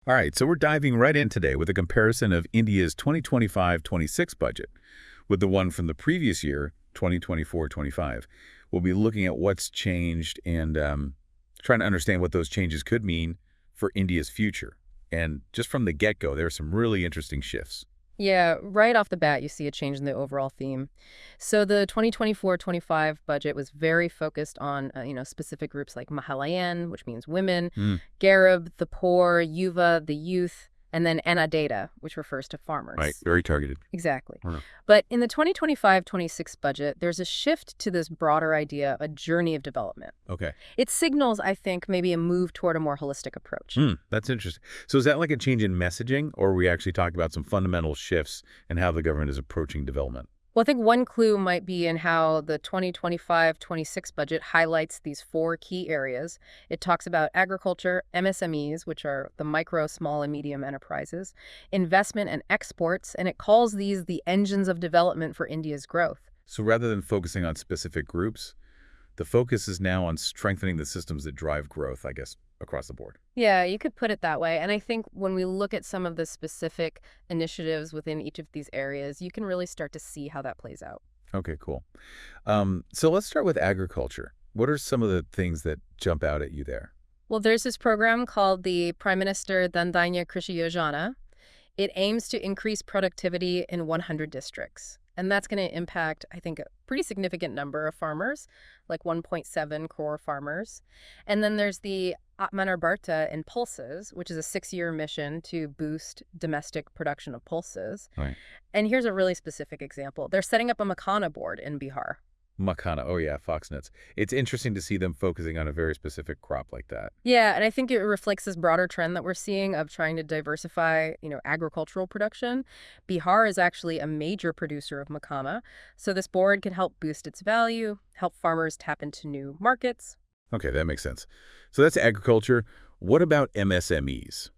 All right, so we're diving right in today with a comparison of India's 2025-26 budget with the one from the previous year, 2024-25. We'll be looking at what's changed and trying to understand what those changes could mean for India's future. And just from the get-go, there are some really interesting shifts. Yeah, right off the bat, you see a change in the overall theme. So the 2024-25 budget was very focused on, specific groups like Mahalayan, which means women, Hmm, Garib, the poor, Yuva, the youth, and then Annadata, which refers to right, farmers. very targeted. Exactly. Huh. But in the 2025-26 budget, there's a shift to this broader idea of a journey of development. Okay. It signals, I think, maybe a move toward a more holistic approach. That's interesting. So is that like a change in messaging, or are we actually talking about some fundamental shifts in how the government is approaching development? Well, I think one clue might be in how the 2025-26 budget highlights these four key areas. It talks about agriculture, MSMEs, which are the micro, small, and medium enterprises, investment and exports, and it calls these the engines of development for India's growth. So rather than focusing on specific groups, the focus is now on strengthening the systems that drive growth, I guess, across the board. Yeah, you could put it that way. And I think when we look at some of the specific initiatives within each of these areas, you can really start to see how that plays out. Okay, cool. So let's start with agriculture. What are some of the things that jump out at you there? Well, there's this program called the Prime Minister Dandanya Krishi Yojana. It aims to increase productivity in 100 districts. And that's going to impact, I think, a pretty significant number of farmers, like 1.7 crore farmers. And then there's the Atmanarbharta in pulses, which is a 6-year mission to boost domestic production of pulses. Right. And here's a really specific example. They're setting up a Makana board in Bihar. Makana, oh yeah, foxnuts. It's interesting to see them focusing on a very specific crop like that. Yeah, and I think it reflects this broader trend that we're seeing of trying to diversify, agricultural production. Bihar is actually a major producer of macana, so this board can help boost its value, help farmers tap into new markets. Okay, that makes sense. So that's agriculture. What about MSMEs?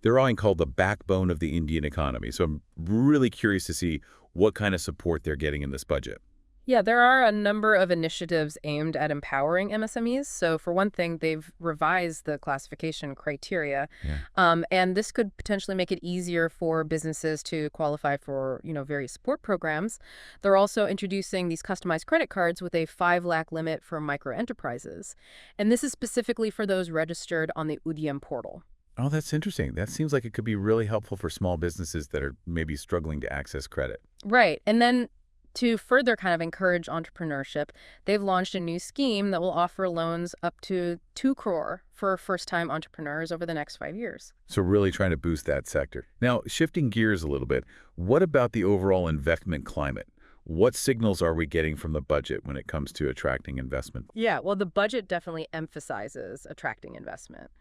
They're often called the backbone of the Indian economy. So I'm really curious to see what kind of support they're getting in this budget. Yeah, there are a number of initiatives aimed at empowering MSMEs. So for one thing, they've revised the classification criteria, Yeah. and this could potentially make it easier for businesses to qualify for, various support programs. They're also introducing these customized credit cards with a 5 lakh limit for micro enterprises. And this is specifically for those registered on the Udyam portal. Oh, that's interesting. That seems like it could be really helpful for small businesses that are maybe struggling to access credit. Right. And then to further kind of encourage entrepreneurship, they've launched a new scheme that will offer loans up to 2 crore for first-time entrepreneurs over the next 5 years. So really trying to boost that sector. Now, shifting gears a little bit, what about the overall investment climate? What signals are we getting from the budget when it comes to attracting investment? Yeah, well, the budget definitely emphasizes attracting investment.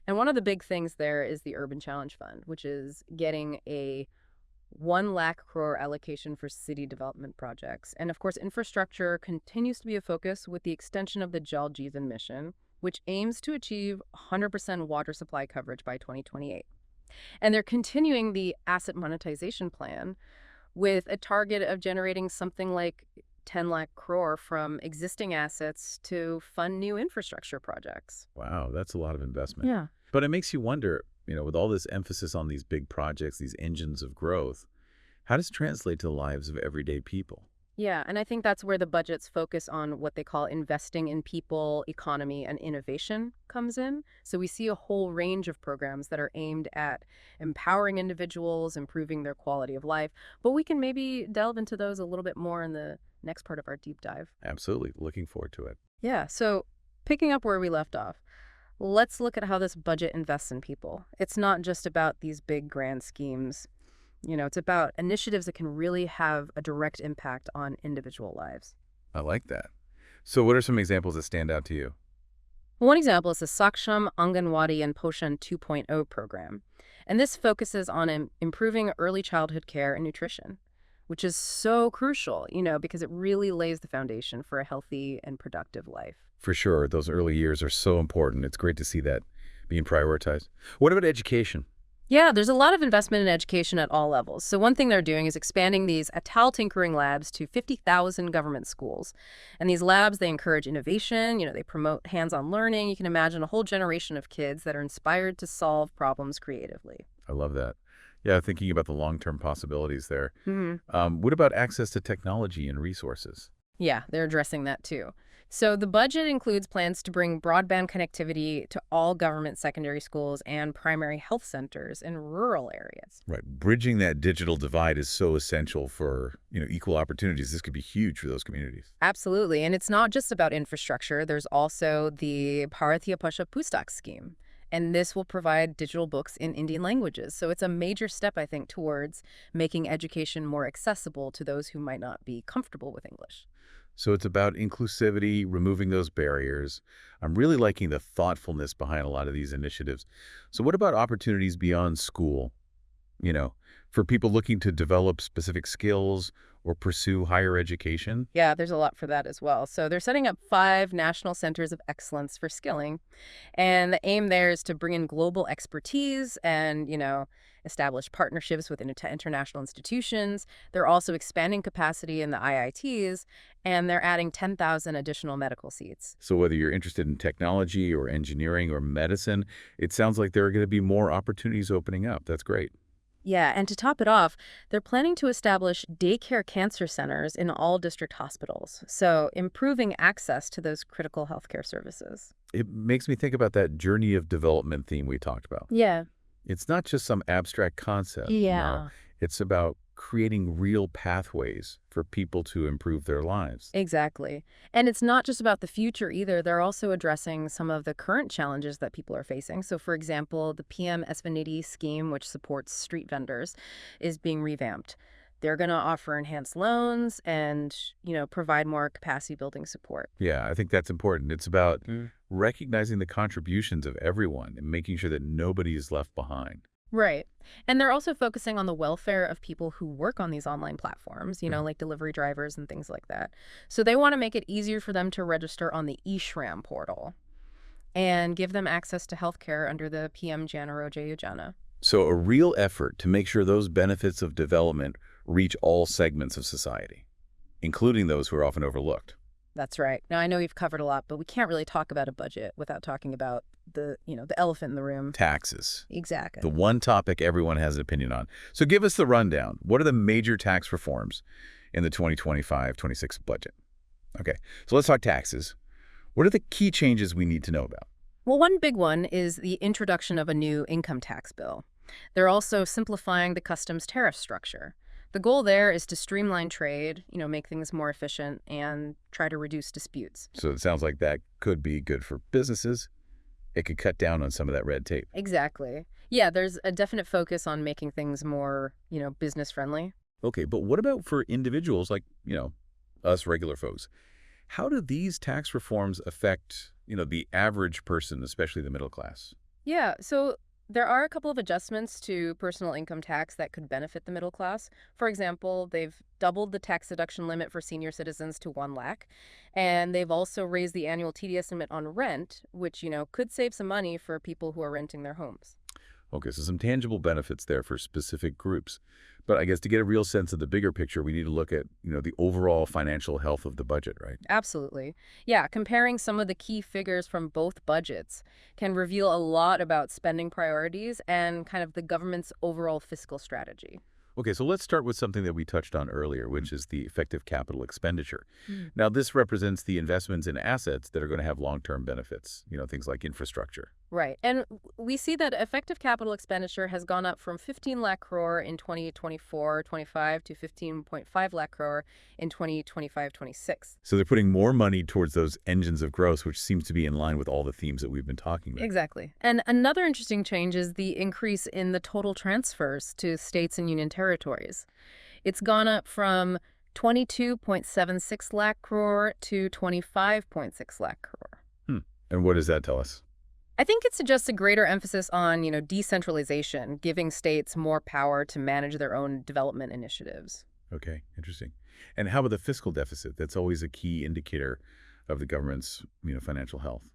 And one of the big things there is the Urban Challenge Fund, which is getting a 1 lakh crore allocation for city development projects. And of course, infrastructure continues to be a focus with the extension of the Jal Jeevan mission, which aims to achieve 100% water supply coverage by 2028. And they're continuing the asset monetization plan with a target of generating something like 10 lakh crore from existing assets to fund new infrastructure projects. Wow, that's a lot of investment. Yeah. But it makes you wonder, with all this emphasis on these big projects, these engines of growth, how does it translate to the lives of everyday people? Yeah, and I think that's where the budget's focus on what they call investing in people, economy, and innovation comes in. So we see a whole range of programs that are aimed at empowering individuals, improving their quality of life. But we can maybe delve into those a little bit more in the next part of our deep dive. Absolutely. Looking forward to it. Yeah, so picking up where we left off, let's look at how this budget invests in people. It's not just about these big grand schemes. It's about initiatives that can really have a direct impact on individual lives. I like that. So what are some examples that stand out to you? One example is the Saksham Anganwadi and Poshan 2.0 program. And this focuses on improving early childhood care and nutrition, which is so crucial, because it really lays the foundation for a healthy and productive life. For sure, those early years are so important. It's great to see that being prioritized. What about education? Yeah, there's a lot of investment in education at all levels. So one thing they're doing is expanding these ATAL tinkering labs to 50,000 government schools. And these labs, they encourage innovation, they promote hands-on learning. You can imagine a whole generation of kids that are inspired to solve problems creatively. I love that. Yeah, thinking about the long-term possibilities there. Hmm. What about access to technology and resources? Yeah, they're addressing that too. So the budget includes plans to bring broadband connectivity to all government secondary schools and primary health centers in rural areas. Right. Bridging that digital divide is so essential for, equal opportunities. This could be huge for those communities. Absolutely. And it's not just about infrastructure. There's also the Bharatiya Pasha Pustak scheme. And this will provide digital books in Indian languages. So it's a major step, I think, towards making education more accessible to those who might not be comfortable with English. So it's about inclusivity, removing those barriers. I'm really liking the thoughtfulness behind a lot of these initiatives. So what about opportunities beyond school, you know, for people looking to develop specific skills or pursue higher education? Yeah, there's a lot for that as well. So they're setting up 5 national centers of excellence for skilling. And the aim there is to bring in global expertise and, establish partnerships with international institutions. They're also expanding capacity in the IITs, and they're adding 10,000 additional medical seats. So whether you're interested in technology or engineering or medicine, it sounds like there are going to be more opportunities opening up. That's great. Yeah, and to top it off, they're planning to establish daycare cancer centers in all district hospitals, so improving access to those critical healthcare services. It makes me think about that journey of development theme we talked about. Yeah. It's not just some abstract concept. No, Yeah. it's about creating real pathways for people to improve their lives. Exactly. And it's not just about the future either. They're also addressing some of the current challenges that people are facing. So, for example, the PM Esvanity scheme, which supports street vendors, is being revamped. They're going to offer enhanced loans and, provide more capacity building support. Yeah, I think that's important. It's about recognizing the contributions of everyone and making sure that nobody is left behind. Right. And they're also focusing on the welfare of people who work on these online platforms, like delivery drivers and things like that. So they want to make it easier for them to register on the eShram portal and give them access to healthcare under the PM Jan Arogya Yojana. So a real effort to make sure those benefits of development reach all segments of society, including those who are often overlooked. That's right. Now, I know you've covered a lot, but we can't really talk about a budget without talking about the elephant in the room. Taxes, Exactly. the one topic everyone has an opinion on. So give us the rundown. What are the major tax reforms in the 2025-26 budget? Okay, so let's talk taxes. What are the key changes we need to know about? Well, one big one is the introduction of a new income tax bill. They're also simplifying the customs tariff structure. The goal there is to streamline trade, make things more efficient and try to reduce disputes. So it sounds like that could be good for businesses. It could cut down on some of that red tape. Exactly. Yeah, there's a definite focus on making things more, business friendly. Okay, but what about for individuals like, us regular folks? How do these tax reforms affect, the average person, especially the middle class? Yeah, so there are a couple of adjustments to personal income tax that could benefit the middle class. For example, they've doubled the tax deduction limit for senior citizens to 1 lakh, and they've also raised the annual TDS limit on rent, which, could save some money for people who are renting their homes. Okay, so some tangible benefits there for specific groups. But I guess to get a real sense of the bigger picture, we need to look at, the overall financial health of the budget, right? Absolutely. Yeah, comparing some of the key figures from both budgets can reveal a lot about spending priorities and kind of the government's overall fiscal strategy. Okay, so let's start with something that we touched on earlier, which is the effective capital expenditure. Mm. Now, this represents the investments in assets that are going to have long-term benefits, things like infrastructure. Right. And we see that effective capital expenditure has gone up from 15 lakh crore in 2024-25 to 15.5 lakh crore in 2025-26. So they're putting more money towards those engines of growth, which seems to be in line with all the themes that we've been talking about. Exactly. And another interesting change is the increase in the total transfers to states and union territories. It's gone up from 22.76 lakh crore to 25.6 lakh crore. And what does that tell us? I think it suggests a greater emphasis on, decentralization, giving states more power to manage their own development initiatives. Okay, interesting. And how about the fiscal deficit? That's always a key indicator of the government's, financial health.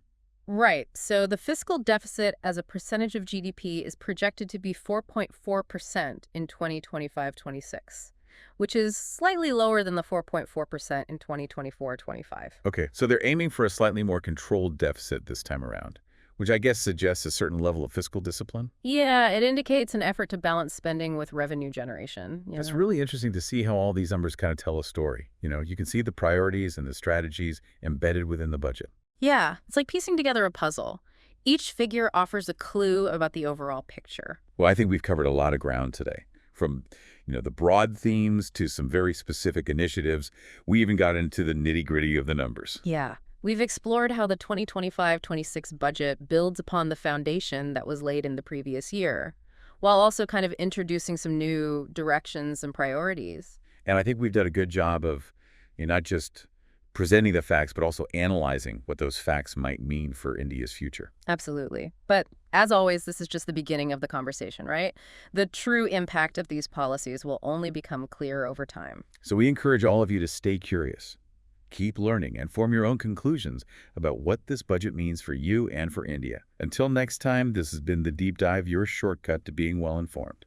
Right. So the fiscal deficit as a percentage of GDP is projected to be 4.4% in 2025-26, which is slightly lower than the 4.4% in 2024-25. Okay, so they're aiming for a slightly more controlled deficit this time around, which I guess suggests a certain level of fiscal discipline. Yeah, it indicates an effort to balance spending with revenue generation. That's really interesting to see how all these numbers kind of tell a story. You can see the priorities and the strategies embedded within the budget. Yeah, it's like piecing together a puzzle. Each figure offers a clue about the overall picture. Well, I think we've covered a lot of ground today, from the broad themes to some very specific initiatives. We even got into the nitty-gritty of the numbers. Yeah. We've explored how the 2025-26 budget builds upon the foundation that was laid in the previous year, while also kind of introducing some new directions and priorities. And I think we've done a good job of not just presenting the facts, but also analyzing what those facts might mean for India's future. Absolutely. But as always, this is just the beginning of the conversation, right? The true impact of these policies will only become clear over time. So we encourage all of you to stay curious, keep learning, and form your own conclusions about what this budget means for you and for India. Until next time, this has been The Deep Dive, your shortcut to being well informed.